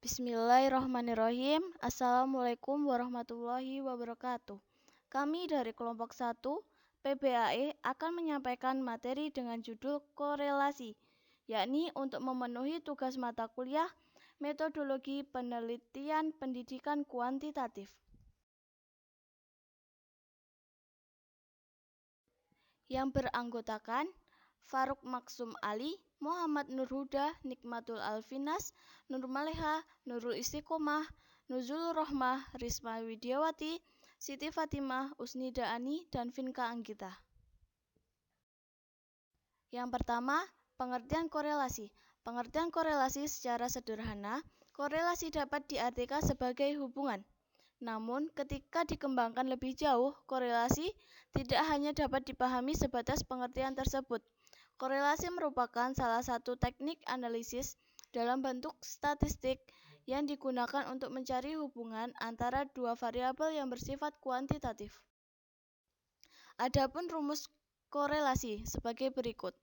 Bismillahirrahmanirrahim. Assalamualaikum warahmatullahi wabarakatuh. Kami dari kelompok 1 PBAE akan menyampaikan materi dengan judul korelasi, yakni untuk memenuhi tugas mata kuliah metodologi penelitian pendidikan kuantitatif. Yang beranggotakan Faruk Maksum Ali, Muhammad Nurhuda, Nikmatul Alfinas, Nur Maleha, Nurul Istiqomah, Nuzul Rohmah, Risma Widiawati, Siti Fatimah, Usnida Ani, dan Vinka Anggita. Yang pertama, pengertian korelasi. Pengertian korelasi secara sederhana, korelasi dapat diartikan sebagai hubungan. Namun, ketika dikembangkan lebih jauh, korelasi tidak hanya dapat dipahami sebatas pengertian tersebut. Korelasi merupakan salah satu teknik analisis dalam bentuk statistik yang digunakan untuk mencari hubungan antara dua variabel yang bersifat kuantitatif. Adapun rumus korelasi sebagai berikut.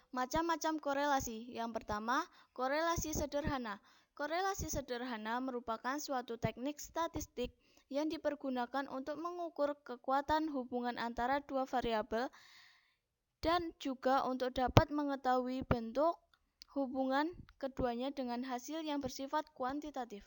Macam-macam korelasi. Yang pertama, korelasi sederhana. Korelasi sederhana merupakan suatu teknik statistik yang dipergunakan untuk mengukur kekuatan hubungan antara dua variabel dan juga untuk dapat mengetahui bentuk hubungan keduanya dengan hasil yang bersifat kuantitatif.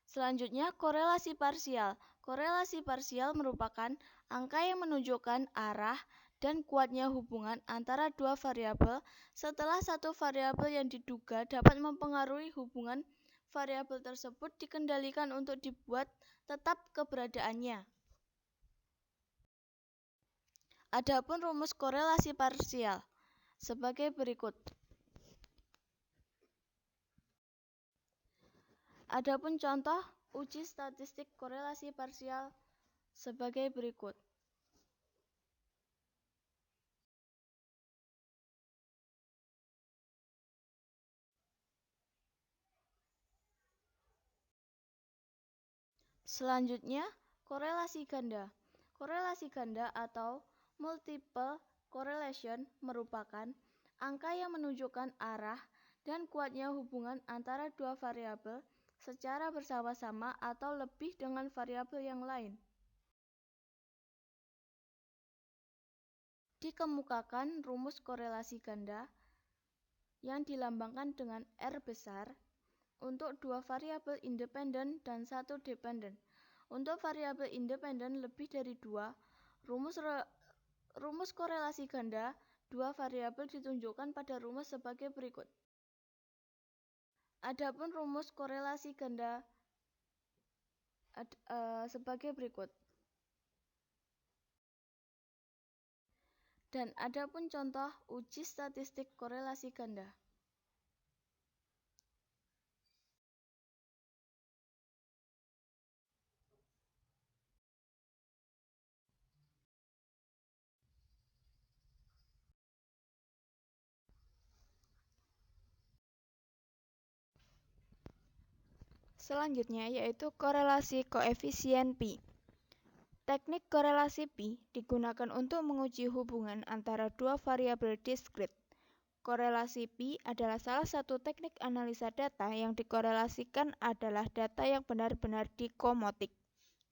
Selanjutnya, korelasi parsial. Korelasi parsial merupakan angka yang menunjukkan arah dan kuatnya hubungan antara dua variabel setelah satu variabel yang diduga dapat mempengaruhi hubungan variabel tersebut dikendalikan untuk dibuat tetap keberadaannya. Adapun rumus korelasi parsial sebagai berikut. Adapun contoh uji statistik korelasi parsial sebagai berikut. Selanjutnya, korelasi ganda. Korelasi ganda atau multiple correlation merupakan angka yang menunjukkan arah dan kuatnya hubungan antara dua variabel secara bersama-sama atau lebih dengan variabel yang lain. Dikemukakan rumus korelasi ganda yang dilambangkan dengan R besar untuk dua variabel independen dan satu dependen. Untuk variabel independen lebih dari dua, rumus korelasi ganda dua variabel ditunjukkan pada rumus sebagai berikut. Adapun rumus korelasi ganda sebagai berikut. Dan adapun contoh uji statistik korelasi ganda. Selanjutnya yaitu korelasi koefisien pi. Teknik korelasi pi digunakan untuk menguji hubungan antara dua variabel diskrit. Korelasi pi adalah salah satu teknik analisa data yang dikorelasikan adalah data yang benar-benar dikomotik.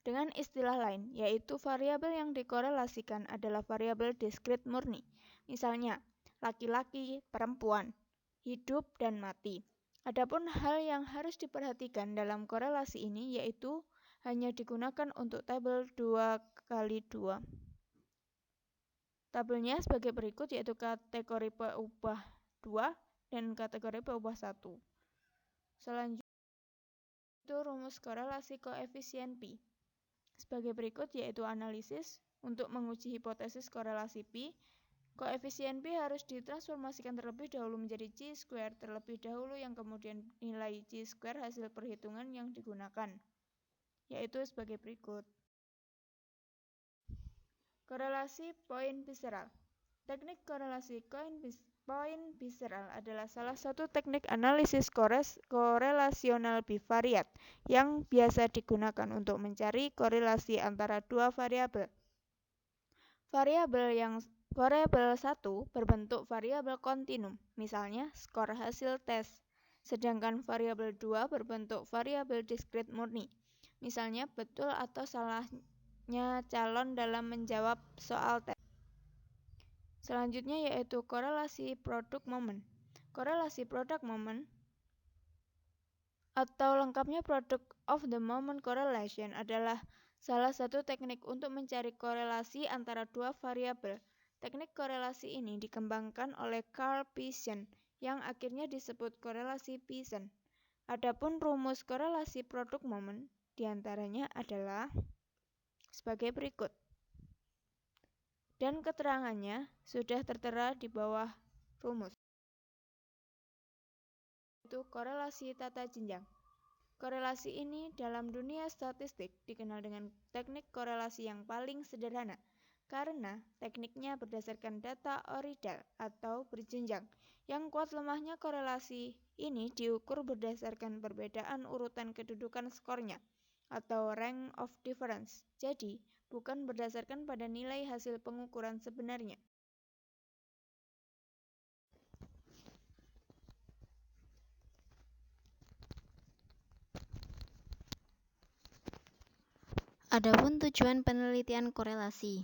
Dengan istilah lain, yaitu variabel yang dikorelasikan adalah variabel diskrit murni. Misalnya, laki-laki, perempuan, hidup, dan mati. Adapun hal yang harus diperhatikan dalam korelasi ini yaitu hanya digunakan untuk tabel 2x2. Tabelnya sebagai berikut yaitu kategori P ubah 2 dan kategori P ubah 1. Selanjutnya itu rumus korelasi koefisien pi. Sebagai berikut yaitu analisis untuk menguji hipotesis korelasi pi. Koefisien pi harus ditransformasikan terlebih dahulu menjadi chi-square terlebih dahulu yang kemudian nilai chi-square hasil perhitungan yang digunakan, yaitu sebagai berikut. Korelasi poin visceral. Teknik korelasi poin visceral adalah salah satu teknik analisis korelasional bivariat yang biasa digunakan untuk mencari korelasi antara dua variabel. Variabel yang Variabel 1 berbentuk variabel kontinum, misalnya skor hasil tes. Sedangkan variabel 2 berbentuk variabel diskrit murni, misalnya betul atau salahnya calon dalam menjawab soal tes. Selanjutnya yaitu korelasi produk momen. Korelasi produk momen atau lengkapnya product of the moment correlation adalah salah satu teknik untuk mencari korelasi antara dua variabel. Teknik korelasi ini dikembangkan oleh Carl Pearson yang akhirnya disebut korelasi Pearson. Adapun rumus korelasi produk momen diantaranya adalah sebagai berikut. Dan keterangannya sudah tertera di bawah rumus. Itu korelasi tata jenjang. Korelasi ini dalam dunia statistik dikenal dengan teknik korelasi yang paling sederhana karena tekniknya berdasarkan data oridal atau berjenjang. Yang kuat lemahnya korelasi ini diukur berdasarkan perbedaan urutan kedudukan skornya atau rank of difference. Jadi, bukan berdasarkan pada nilai hasil pengukuran sebenarnya. Adapun tujuan penelitian korelasi.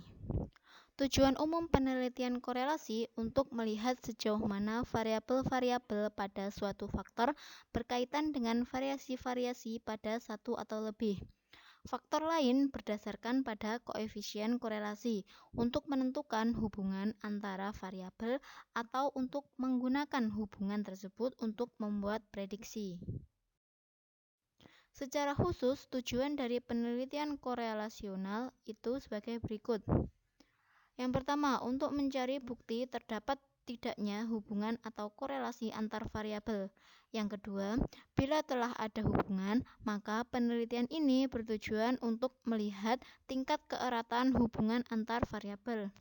Tujuan umum penelitian korelasi untuk melihat sejauh mana variabel-variabel pada suatu faktor berkaitan dengan variasi-variasi pada satu atau lebih faktor lain berdasarkan pada koefisien korelasi untuk menentukan hubungan antara variabel atau untuk menggunakan hubungan tersebut untuk membuat prediksi. Secara khusus, tujuan dari penelitian korelasional itu sebagai berikut. Yang pertama, untuk mencari bukti terdapat tidaknya hubungan atau korelasi antar variabel. Yang kedua, bila telah ada hubungan, maka penelitian ini bertujuan untuk melihat tingkat keeratan hubungan antar variabel.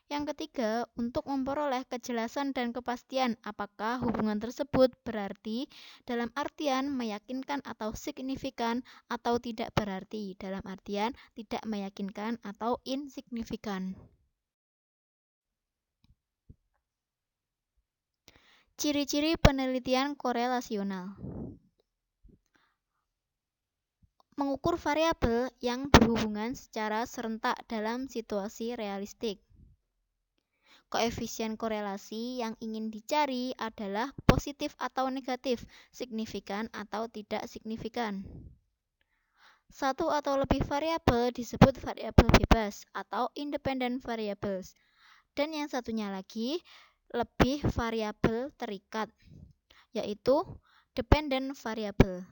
Yang ketiga, untuk memperoleh kejelasan dan kepastian apakah hubungan tersebut berarti dalam artian meyakinkan atau signifikan atau tidak berarti dalam artian tidak meyakinkan atau insignifikan. Ciri-ciri penelitian korelasional. Mengukur variabel yang berhubungan secara serentak dalam situasi realistik. Koefisien korelasi yang ingin dicari adalah positif atau negatif, signifikan atau tidak signifikan. Satu atau lebih variabel disebut variabel bebas atau independent variables. Dan yang satunya lagi, lebih variabel terikat, yaitu dependent variable.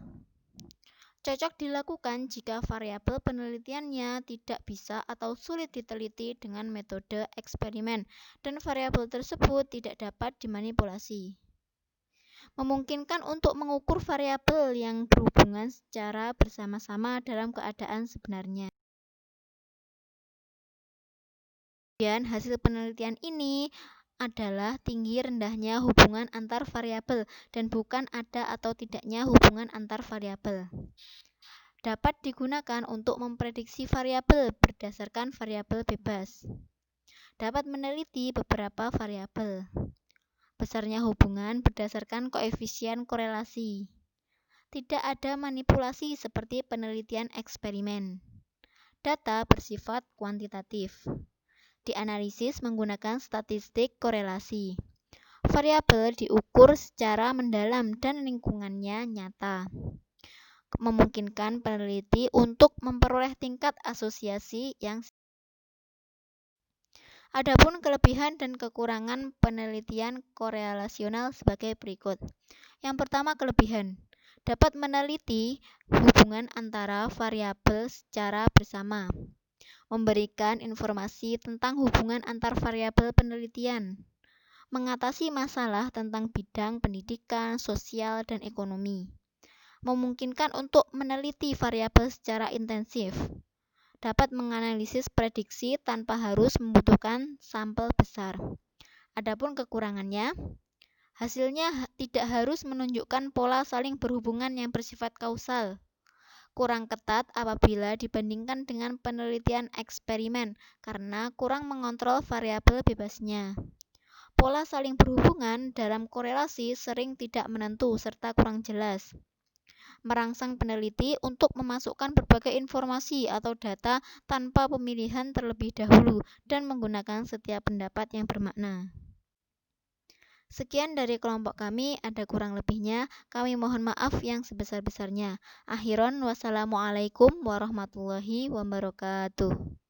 Cocok dilakukan jika variabel penelitiannya tidak bisa atau sulit diteliti dengan metode eksperimen dan variabel tersebut tidak dapat dimanipulasi. Memungkinkan untuk mengukur variabel yang berhubungan secara bersama-sama dalam keadaan sebenarnya. Kemudian hasil penelitian ini adalah tinggi rendahnya hubungan antar variabel dan bukan ada atau tidaknya hubungan antar variabel. Dapat digunakan untuk memprediksi variabel berdasarkan variabel bebas. Dapat meneliti beberapa variabel. Besarnya hubungan berdasarkan koefisien korelasi. Tidak ada manipulasi seperti penelitian eksperimen. Data bersifat kuantitatif. Dianalisis menggunakan statistik korelasi. Variabel diukur secara mendalam dan lingkungannya nyata. Memungkinkan peneliti untuk memperoleh tingkat asosiasi yang. Adapun kelebihan dan kekurangan penelitian korelasional sebagai berikut. Yang pertama, kelebihan. Dapat meneliti hubungan antara variabel secara bersama. Memberikan informasi tentang hubungan antar variabel penelitian. Mengatasi masalah tentang bidang pendidikan, sosial, dan ekonomi. Memungkinkan untuk meneliti variabel secara intensif. Dapat menganalisis prediksi tanpa harus membutuhkan sampel besar. Adapun kekurangannya, hasilnya tidak harus menunjukkan pola saling berhubungan yang bersifat kausal. kurang ketat apabila dibandingkan dengan penelitian eksperimen karena kurang mengontrol variabel bebasnya. Pola saling berhubungan dalam korelasi sering tidak menentu serta kurang jelas, merangsang peneliti untuk memasukkan berbagai informasi atau data tanpa pemilihan terlebih dahulu dan menggunakan setiap pendapat yang bermakna. Sekian dari kelompok kami, ada kurang lebihnya, kami mohon maaf yang sebesar-besarnya. Akhiron, wassalamualaikum warahmatullahi wabarakatuh.